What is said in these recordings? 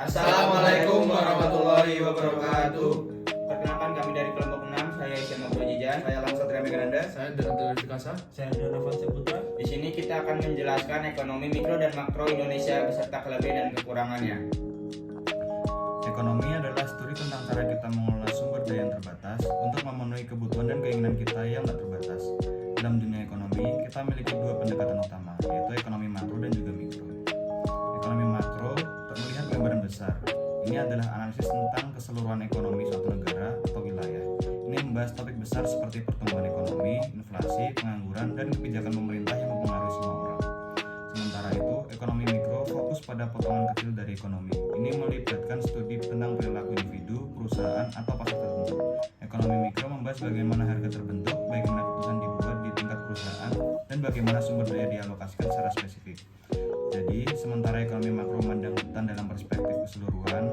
Assalamualaikum warahmatullahi wabarakatuh. Perkenalkan, kami dari kelompok 6, saya Isyam Abdul Jijan, Saya Lamsatria Megananda. Saya Dr. Fikasa. Saya Donovan Saputra. Di sini kita akan menjelaskan ekonomi mikro dan makro Indonesia beserta kelebihan dan kekurangannya. Ekonomi adalah studi tentang cara kita mengelola sumber daya yang terbatas untuk memenuhi kebutuhan dan keinginan kita yang tak terbatas. Dalam dunia ekonomi, kita memiliki dua pendekatan utama, yaitu ekonomi makro dan juga mikro. Ekonomi makro melihat gambaran besar. Ini adalah analisis tentang keseluruhan ekonomi suatu negara atau wilayah. Ini membahas topik besar seperti pertumbuhan ekonomi, inflasi, pengangguran, dan kebijakan pemerintah yang mempengaruhi semua orang. Sementara itu, ekonomi mikro fokus pada potongan kecil dari ekonomi. Ini melibatkan studi tentang perilaku individu, perusahaan, atau pasar tertentu. Ekonomi mikro membahas bagaimana harga terbentuk, bagaimana keputusan dibuat di tingkat perusahaan, dan bagaimana sumber daya dialokasikan secara spesifik. Jadi, sementara ekonomi makro memandang hutan dalam perspektif keseluruhan,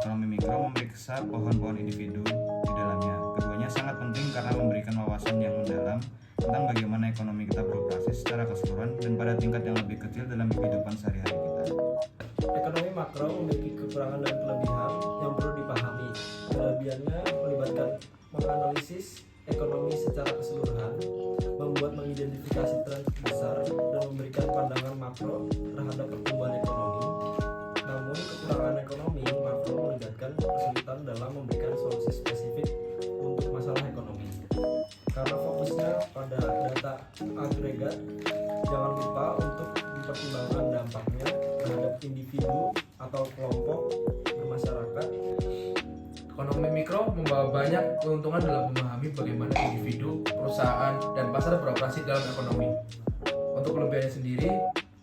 ekonomi mikro memeriksa pohon-pohon individu di dalamnya. Keduanya sangat penting karena memberikan wawasan yang mendalam tentang bagaimana ekonomi kita beroperasi secara keseluruhan dan pada tingkat yang lebih kecil dalam kehidupan sehari-hari kita. Ekonomi makro memiliki kekurangan dan kelebihan yang perlu dipahami. Kelebihannya melibatkan menganalisis ekonomi secara keseluruhan, membuat mengidentifikasi tren besar, dan memberikan pandangan makro terhadap pertumbuhan ekonomi. Namun, kekurangan ekonomi makro melibatkan kesulitan dalam memberikan solusi spesifik untuk masalah ekonomi. Karena fokusnya pada data agregat, jangan lupa untuk mempertimbangkan dampaknya terhadap individu atau kelompok bermasyarakat. Ekonomi mikro membawa banyak keuntungan dalam memahami bagaimana individu, perusahaan, dan pasar beroperasi dalam ekonomi. Untuk kelebihannya sendiri,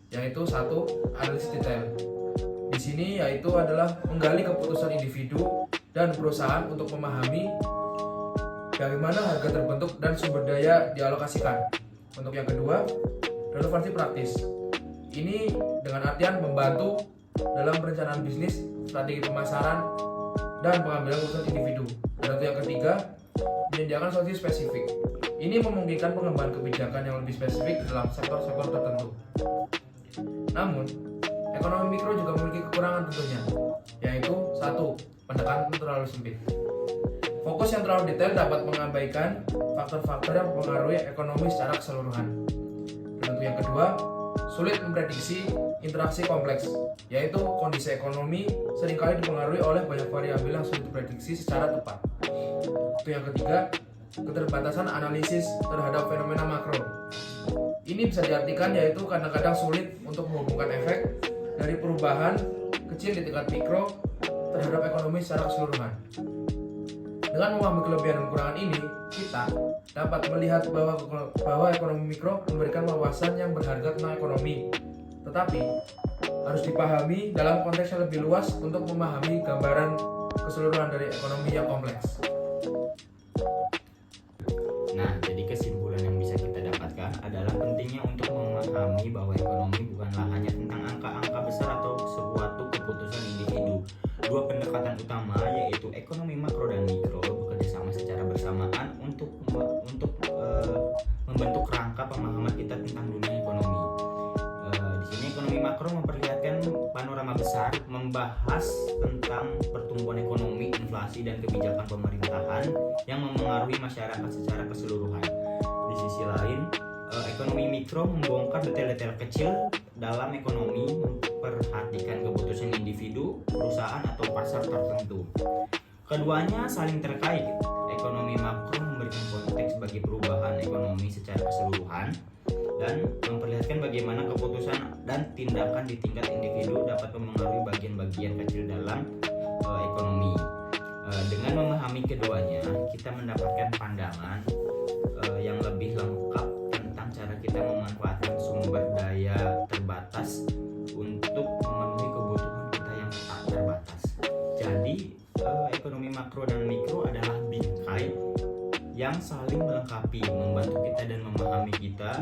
yaitu satu, analisis detail. Di sini yaitu adalah menggali keputusan individu dan perusahaan untuk memahami bagaimana harga terbentuk dan sumber daya dialokasikan. Untuk yang kedua, relevansi praktis. Ini dengan artian membantu dalam perencanaan bisnis, strategi pemasaran, dan pengambilan keputusan individu. Dan untuk yang ketiga, menyediakan solusi spesifik. Ini memungkinkan pengembangan kebijakan yang lebih spesifik dalam sektor-sektor tertentu. Namun, ekonomi mikro juga memiliki kekurangan tentunya, yaitu satu, pendekatan terlalu sempit. Fokus yang terlalu detail dapat mengabaikan faktor-faktor yang mempengaruhi ekonomi secara keseluruhan. Dan untuk yang kedua, sulit memprediksi interaksi kompleks, yaitu kondisi ekonomi seringkali dipengaruhi oleh banyak variabel yang sulit diprediksi secara tepat. Untuk yang ketiga, keterbatasan analisis terhadap fenomena makro. Ini bisa diartikan yaitu kadang-kadang sulit untuk menghubungkan efek dari perubahan kecil di tingkat mikro terhadap ekonomi secara keseluruhan. Dengan memahami kelebihan dan kekurangan ini, kita dapat melihat bahwa ekonomi mikro memberikan wawasan yang berharga tentang ekonomi. Tetapi, harus dipahami dalam konteks yang lebih luas untuk memahami gambaran keseluruhan dari ekonomi yang kompleks. Nah, jadi kesimpulan yang bisa kita dapatkan adalah pentingnya untuk memahami bahwa ekonomi bukanlah hanya tentang angka-angka besar atau suatu keputusan individu. Dua pendekatan utama yaitu ekonomi makro dan mikro bekerja sama secara bersamaan untuk membentuk rangka pemahaman kita tentang dunia ekonomi. Di sini ekonomi makro memperlihatkan panorama besar, membahas tentang pertumbuhan ekonomi, inflasi, dan kebijakan pemerintahan yang memengaruhi masyarakat secara keseluruhan. Di sisi lain, ekonomi mikro membongkar detail-detail kecil dalam ekonomi, memperhatikan keputusan individu, perusahaan, atau pasar tertentu. Keduanya saling terkait. Ekonomi makro memberikan konteks bagi perubahan ekonomi secara keseluruhan dan memperlihatkan bagaimana keputusan dan tindakan di tingkat individu dapat memengaruhi bagian-bagian kecil dalam ekonomi. Dengan memahami keduanya, kita mendapatkan pandangan yang lebih lengkap tentang cara kita memanfaatkan sumber daya terbatas untuk memenuhi kebutuhan kita yang tak terbatas. Jadi, ekonomi makro dan mikro adalah bingkai yang saling melengkapi, membantu kita dan memahami kita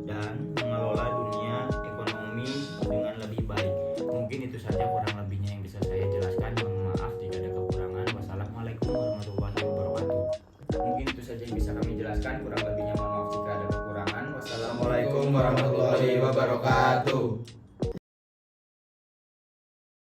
dan mengelola dunia ekonomi dengan lebih baik. Mungkin itu saja kurang lebihnya yang bisa saya jelaskan. Mohon maaf jika ada kekurangan. Wassalamualaikum warahmatullahi wabarakatuh. Mungkin itu saja yang bisa kami jelaskan. Kurang lebihnya mohon maaf jika ada kekurangan. Wassalamualaikum Assalamualaikum warahmatullahi wabarakatuh.